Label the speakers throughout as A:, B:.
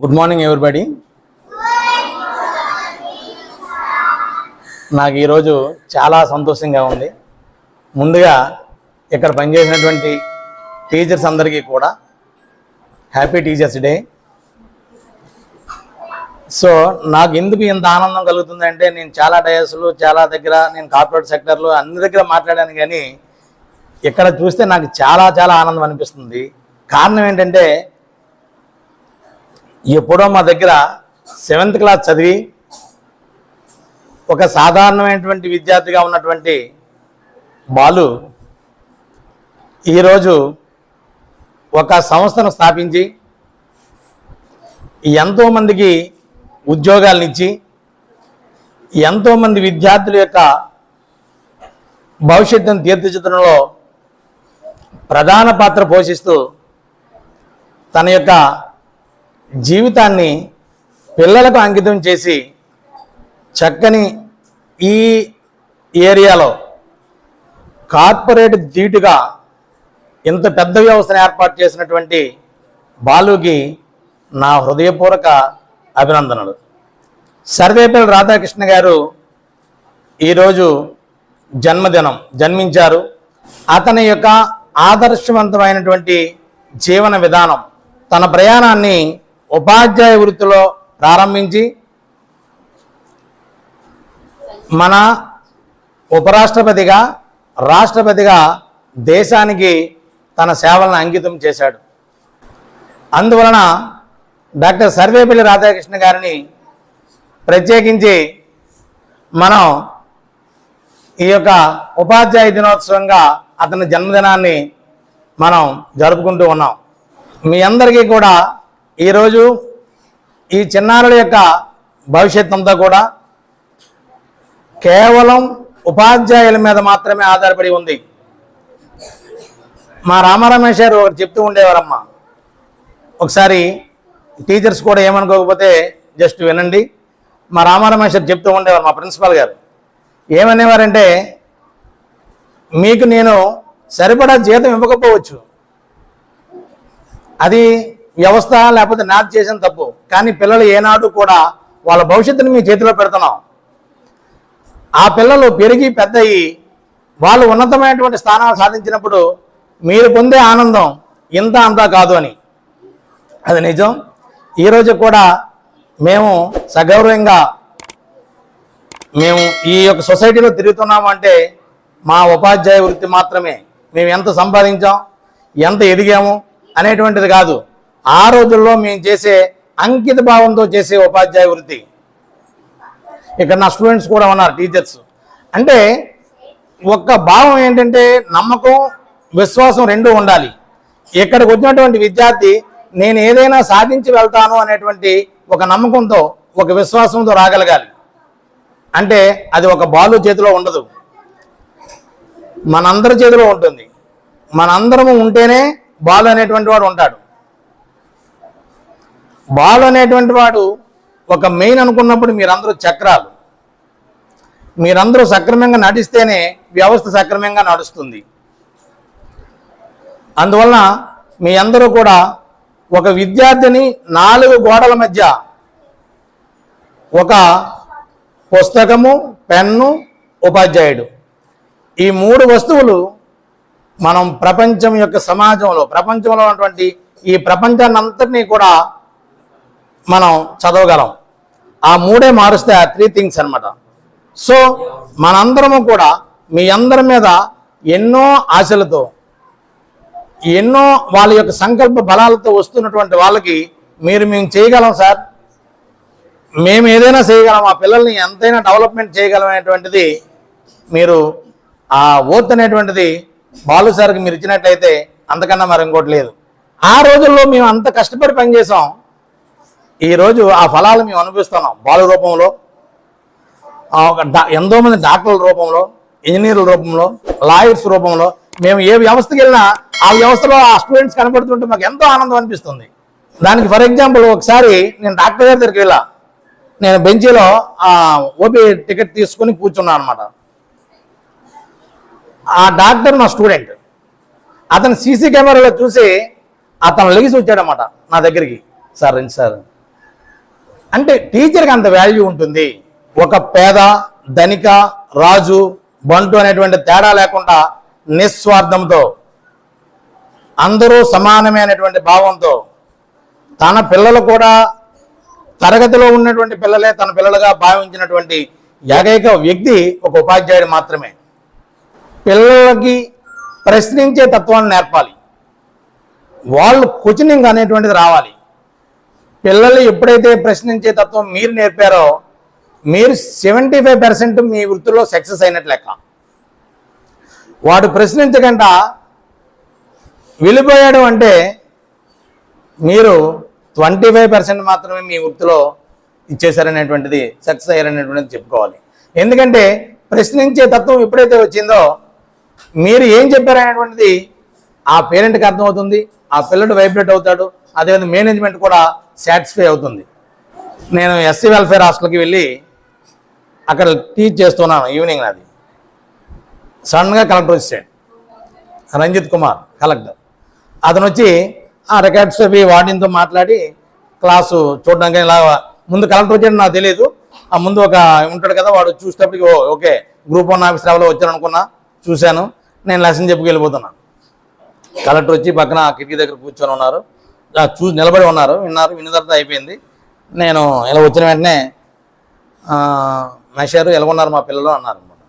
A: Good morning everybody. నాకు ఈరోజు చాలా సంతోషంగా ఉంది. ముందుగా ఇక్కడ పనిచేసినటువంటి టీచర్స్ అందరికీ కూడా హ్యాపీ టీచర్స్ డే. సో నాకు ఎందుకు ఇంత ఆనందం కలుగుతుందంటే, నేను చాలా డయాస్లు చాలా దగ్గర, నేను కార్పొరేట్ సెక్టర్లో అన్ని దగ్గర మాట్లాడాను, కానీ ఇక్కడ చూస్తే నాకు చాలా చాలా ఆనందం అనిపిస్తుంది. కారణం ఏంటంటే, ఎప్పుడో మా దగ్గర 7th క్లాస్ చదివి ఒక సాధారణమైనటువంటి విద్యార్థిగా ఉన్నటువంటి బాలు ఈరోజు ఒక సంస్థను స్థాపించి ఎంతోమందికి ఉద్యోగాలను ఇచ్చి ఎంతోమంది విద్యార్థుల యొక్క భవిష్యత్తును తీర్చిదిద్దడంలో ప్రధాన పాత్ర పోషిస్తూ తన యొక్క జీవితాన్ని పిల్లలకు అంకితం చేసి చక్కని ఈ ఏరియాలో కార్పొరేట్ ధీటుగా ఇంత పెద్ద వ్యవస్థను ఏర్పాటు చేసినటువంటి బాలుకి నా హృదయపూర్వక అభినందనలు. సర్వేపల్లి రాధాకృష్ణ గారు ఈరోజు జన్మించారు. అతని యొక్క ఆదర్శవంతమైనటువంటి జీవన విధానం, తన ప్రయాణాన్ని ఉపాధ్యాయ వృత్తిలో ప్రారంభించి మన ఉపరాష్ట్రపతిగా, రాష్ట్రపతిగా దేశానికి తన సేవలను అంకితం చేశాడు. అందువలన డాక్టర్ సర్వేపల్లి రాధాకృష్ణ గారిని ప్రత్యేకించి మనం ఈ యొక్క ఉపాధ్యాయ దినోత్సవంగా అతని జన్మదినాన్ని మనం జరుపుకుంటూ ఉన్నాం. మీ అందరికీ కూడా ఈరోజు ఈ చిన్నారుల యొక్క భవిష్యత్ అంతా కూడా కేవలం ఉపాధ్యాయుల మీద మాత్రమే ఆధారపడి ఉంది. మా రామారమేష్ గారు ఒకటి చెప్తూ ఉండేవారమ్మా, ఒకసారి టీచర్స్ కూడా ఏమనుకోకపోతే జస్ట్ వినండి. మా రామారమేష్ గారు చెప్తూ ఉండేవారు, మా ప్రిన్సిపాల్ గారు ఏమనేవారంటే, మీకు నేను సరిపడా జీతం ఇవ్వకపోవచ్చు, అది వ్యవస్థ లేకపోతే నాకు చేసిన తప్పు, కానీ పిల్లలు ఏనాడు కూడా వాళ్ళ భవిష్యత్తుని మీ చేతిలో పెడుతున్నాం. ఆ పిల్లలు పెరిగి పెద్దయి వాళ్ళు ఉన్నతమైనటువంటి స్థానాలు సాధించినప్పుడు మీరు పొందే ఆనందం ఇంత అంతా కాదు అని. అది నిజం. ఈరోజు కూడా మేము సగౌరవంగా మేము ఈ యొక్క సొసైటీలో తిరుగుతున్నాము అంటే మా ఉపాధ్యాయ వృత్తి మాత్రమే. మేము ఎంత సంపాదించాం, ఎంత ఎదిగాము అనేటువంటిది కాదు, ఆ రోజుల్లో మేము చేసే అంకిత భావంతో చేసే ఉపాధ్యాయ వృత్తి. ఇక్కడ నా స్టూడెంట్స్ కూడా ఉన్నారు, టీచర్స్. అంటే ఒక్క భావం ఏంటంటే, నమ్మకం విశ్వాసం రెండూ ఉండాలి. ఇక్కడికి వచ్చినటువంటి విద్యార్థి నేను ఏదైనా సాధించి వెళ్తాను అనేటువంటి ఒక నమ్మకంతో, ఒక విశ్వాసంతో రాగలగాలి. అంటే అది ఒక బాలు చేతిలో ఉండదు, మనందరి చేతిలో ఉంటుంది. మనందరము ఉంటేనే బాలు అనేటువంటి వాడు ఉంటాడు. బాలు అనేటువంటి వాడు ఒక మెయిన్ అనుకున్నప్పుడు మీరందరూ చక్రాలు, మీరందరూ సక్రమంగా నడిస్తేనే వ్యవస్థ సక్రమంగా నడుస్తుంది. అందువలన మీ అందరూ కూడా ఒక విద్యార్థిని 4 గోడల మధ్య ఒక పుస్తకము, పెన్ను, ఉపాధ్యాయుడు, ఈ 3 వస్తువులు మనం ప్రపంచం యొక్క సమాజంలో, ప్రపంచంలో ఉన్నటువంటి ఈ ప్రపంచాన్ని అంతటినీ కూడా మనం చదవగలం. ఆ 3 మారుస్తే ఆ 3 థింగ్స్ అనమాట. సో మనందరము కూడా మీ అందరి మీద ఎన్నో ఆశలతో, ఎన్నో వాళ్ళ యొక్క సంకల్ప బలాలతో వస్తున్నటువంటి వాళ్ళకి మేము చేయగలం సార్, మేము ఏదైనా చేయగలం, ఆ పిల్లల్ని ఎంతైనా డెవలప్మెంట్ చేయగలం అనేటువంటిది మీరు ఆ ఓత్ అనేటువంటిది బాలు సార్కి మీరు ఇచ్చినట్లయితే అంతకన్నా మరి ఇంకోటి లేదు. ఆ రోజుల్లో మేము అంత కష్టపడి పనిచేసాం, ఈరోజు ఆ ఫలాలు మేము అనుభవిస్తున్నాం. బాలు రూపంలో, ఎంతోమంది డాక్టర్ల రూపంలో, ఇంజనీర్ల రూపంలో, లాయర్స్ రూపంలో, మేము ఏ వ్యవస్థకి వెళ్ళినా ఆ వ్యవస్థలో ఆ స్టూడెంట్స్ కనపడుతుంటే మాకు ఎంతో ఆనందం అనిపిస్తుంది. దానికి ఫర్ ఎగ్జాంపుల్, ఒకసారి నేను డాక్టర్ గారి దగ్గరికి వెళ్ళా, నేను బెంచీలో ఓపీ టికెట్ తీసుకుని కూర్చున్నాను అనమాట. ఆ డాక్టర్ నా స్టూడెంట్, అతను సీసీ కెమెరాలో చూసి అతను లెగిసి వచ్చాడనమాట నా దగ్గరికి. సార్ రండి సార్, అంటే టీచర్కి అంత వాల్యూ ఉంటుంది. ఒక పేద, ధనిక, రాజు, బంటు అనేటువంటి తేడా లేకుండా నిస్వార్థంతో అందరూ సమానమైనటువంటి భావంతో తన పిల్లలు కూడా తరగతిలో ఉన్నటువంటి పిల్లలే తన పిల్లలుగా భావించినటువంటి ఏకైక వ్యక్తి ఒక ఉపాధ్యాయుడు మాత్రమే. పిల్లలకి ప్రశ్నించే తత్వాన్ని నేర్పాలి. వాళ్ళు క్వశ్చనింగ్ అనేటువంటిది రావాలి. పిల్లలు ఎప్పుడైతే ప్రశ్నించే తత్వం మీరు నేర్పారో మీరు 75% మీ వృత్తిలో సక్సెస్ అయినట్లు లెక్క. వాడు ప్రశ్నించకుండా వెళ్ళిపోయాడు అంటే మీరు 25% మాత్రమే మీ వృత్తిలో ఇచ్చేసారనేటువంటిది, సక్సెస్ అయ్యారనేటువంటిది చెప్పుకోవాలి. ఎందుకంటే ప్రశ్నించే తత్వం ఎప్పుడైతే వచ్చిందో మీరు ఏం చెప్పారనేటువంటిది ఆ పేరెంట్కి అర్థమవుతుంది, ఆ పిల్లడు వైబ్రేట్ అవుతాడు, అదేవిధంగా మేనేజ్మెంట్ కూడా సాటిస్ఫై అవుతుంది. నేను ఎస్సీ వెల్ఫేర్ హాస్టల్కి వెళ్ళి అక్కడ టీచ్ చేస్తున్నాను ఈవినింగ్. నాది సడన్గా కలెక్టర్ వచ్చాడు, రంజిత్ కుమార్ కలెక్టర్. అతను వచ్చి ఆ రికార్డ్స్ అవి వార్డెన్తో మాట్లాడి క్లాసు చూడడానికి ఇలా ముందు కలెక్టర్ వచ్చాడు నాకు తెలియదు. ఆ ముందు ఒక ఉంటాడు కదా వాడు చూసేటప్పటికి ఓకే గ్రూప్ 1 ఆఫీస్ లెవెల్లో వచ్చాను అనుకున్నా, చూశాను, నేను లెసన్ చెప్పుకు వెళ్ళిపోతున్నాను. కలెక్టర్ వచ్చి పక్కన కిటికీ దగ్గర కూర్చొని ఉన్నారు, చూసి నిలబడి ఉన్నారు, విన్న తర్వాత అయిపోయింది. నేను ఇలా వచ్చిన వెంటనే మెషారు ఎలా ఉన్నారు మా పిల్లలు అన్నారు అనమాట.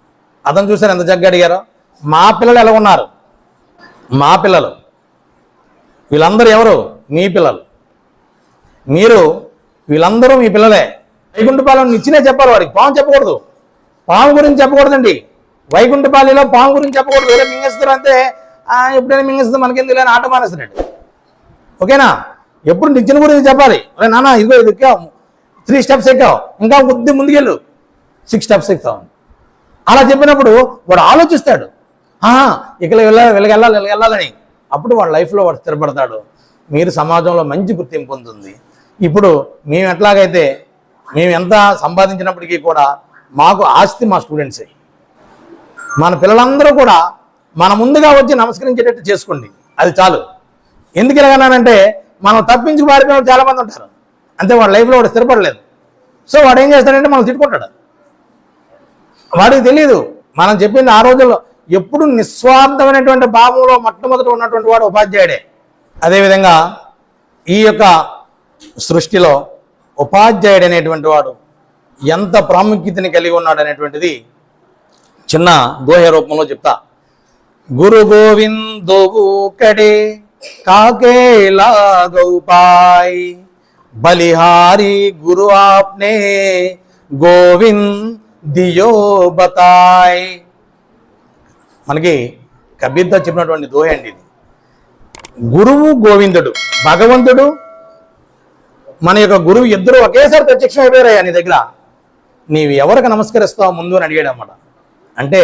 A: అతను చూసారు ఎంత చక్కగా అడిగారో. మా పిల్లలు ఎలా ఉన్నారు? మా పిల్లలు వీళ్ళందరూ ఎవరు? మీ పిల్లలు. మీరు వీళ్ళందరూ మీ పిల్లలే. వైకుంఠపాలెం ఇచ్చినే చెప్పాలి వాడికి, పాము చెప్పకూడదు. పాము గురించి చెప్పకూడదండి. వైకుంఠపాలెంలో పాము గురించి చెప్పకూడదు. వేరే మింగేస్తారు అంతే, ఎప్పుడైనా మింగేస్తుంది మనకెందుకు లేని ఆట మానేస్తున్నాడు. ఓకేనా? ఎప్పుడు నిచ్చిన గురించి చెప్పాలి. అరే నాన్న ఇదిగో ఇది ఎక్కావు, 3 స్టెప్స్ ఎక్కావు, ఇంకా కొద్ది ముందుకెళ్ళు, 6 స్టెప్స్ ఎక్కుతావు. అలా చెప్పినప్పుడు వాడు ఆలోచిస్తాడు, ఇక్కడ వెళ్ళాలని. అప్పుడు వాడు లైఫ్లో వాడు స్థిరపడతాడు. మీరు సమాజంలో మంచి గుర్తింపు పొందుతుంది. ఇప్పుడు మేము ఎట్లాగైతే మేము ఎంత సంపాదించినప్పటికీ కూడా మాకు ఆస్తి మా స్టూడెంట్సే. మన పిల్లలందరూ కూడా మన ముందుగా వచ్చి నమస్కరించేటట్టు చేసుకోండి, అది చాలు. ఎందుకు ఇలాగన్నానంటే మనం తప్పించి పారిపోయిన వాళ్ళు చాలామంది ఉంటారు, అంతే వాడి లైఫ్లో వాడు స్థిరపడలేదు. సో వాడు ఏం చేస్తాడంటే మనం తిట్టుకుంటాడు. వాడికి తెలియదు మనం చెప్పింది. ఆ రోజుల్లో ఎప్పుడు నిస్వార్థమైనటువంటి భావంలో మొట్టమొదట ఉన్నటువంటి వాడు ఉపాధ్యాయుడే. అదేవిధంగా ఈ యొక్క సృష్టిలో ఉపాధ్యాయుడు అనేటువంటి వాడు ఎంత ప్రాముఖ్యతని కలిగి ఉన్నాడు అనేటువంటిది చిన్న దోహ రూపంలో చెప్తా. గురు గోవిందోవు కడే కాకేలా గౌపాయ్ బలిహారి గురు ఆప్నే గోవింద్ దియో బతాయ్. మనకి కబీర్తో చెప్పినటువంటి దోహ అండి ఇది. గురువు గోవిందుడు, భగవంతుడు మన యొక్క గురువు ఇద్దరు ఒకేసారి ప్రత్యక్షం అయిపోయారయ్యా నీ దగ్గర, నీవు ఎవరికి నమస్కరిస్తావు ముందు అని అడిగాడు అన్నమాట. అంటే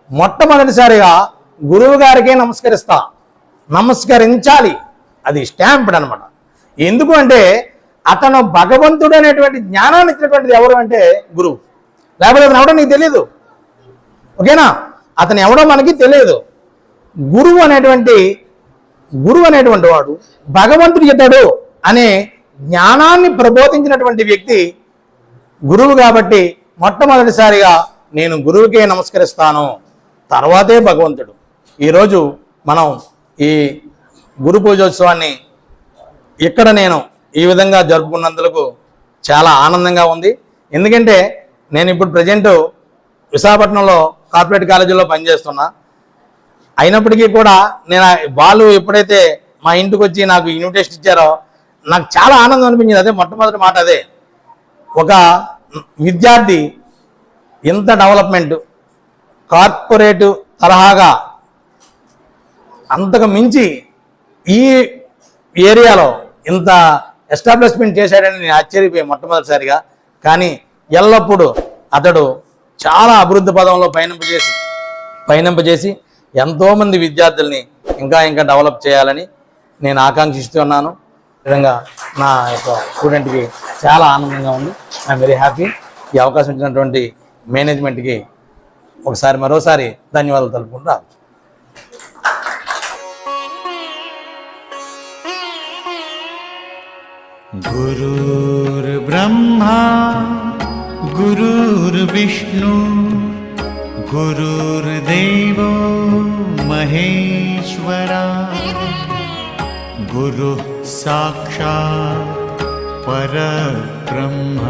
A: మొట్టమొదటిసారిగా గురువు గారికే నమస్కరించాలి, అది స్టాంప్డ్ అనమాట. ఎందుకు అంటే అతను భగవంతుడు అనేటువంటి జ్ఞానాన్ని ఇచ్చినటువంటిది ఎవరు అంటే గురువు. లేకపోతే అతను ఎవడో నీకు తెలియదు. ఓకేనా? అతను ఎవడో మనకి తెలియదు. గురువు అనేటువంటి వాడు భగవంతుడు ఇతడు అనే జ్ఞానాన్ని ప్రబోధించినటువంటి వ్యక్తి గురువు. కాబట్టి మొట్టమొదటిసారిగా నేను గురువుకే నమస్కరిస్తాను, తర్వాతే భగవంతుడు. ఈరోజు మనం ఈ గురు పూజోత్సవాన్ని ఇక్కడ నేను ఈ విధంగా జరుపుకున్నందుకు చాలా ఆనందంగా ఉంది. ఎందుకంటే నేను ఇప్పుడు ప్రజెంట్ విశాఖపట్నంలో కార్పొరేట్ కాలేజీలో పనిచేస్తున్నా. అయినప్పటికీ కూడా నేను వాళ్ళు ఎప్పుడైతే మా ఇంటికి వచ్చి నాకు ఇన్విటేషన్ ఇచ్చారో నాకు చాలా ఆనందం అనిపించింది. అదే మొట్టమొదటి మాట అదే. ఒక విద్యార్థి ఇంత డెవలప్మెంట్ కార్పొరేట్ తరహాగా అంతకు మించి ఈ ఏరియాలో ఇంత ఎస్టాబ్లిష్మెంట్ చేశాడని నేను ఆశ్చర్యపోయాను మొట్టమొదటిసారిగా. కానీ ఎల్లప్పుడూ అతడు చాలా అభివృద్ధి పదంలో పయనింపజేసి ఎంతోమంది విద్యార్థుల్ని ఇంకా డెవలప్ చేయాలని నేను ఆకాంక్షిస్తున్నాను. విధంగా నా యొక్క స్టూడెంట్కి చాలా ఆనందంగా ఉంది. I'm very happy. ఈ అవకాశం ఇచ్చినటువంటి మేనేజ్మెంట్కి మరోసారి ధన్యవాదాలు తెలుపుకుంటూ
B: గురుర్ ब्रह्मा गुरुर्विष्णु गुरुर्देवो महेश्वरा गुरुः साक्षात् परब्रह्म।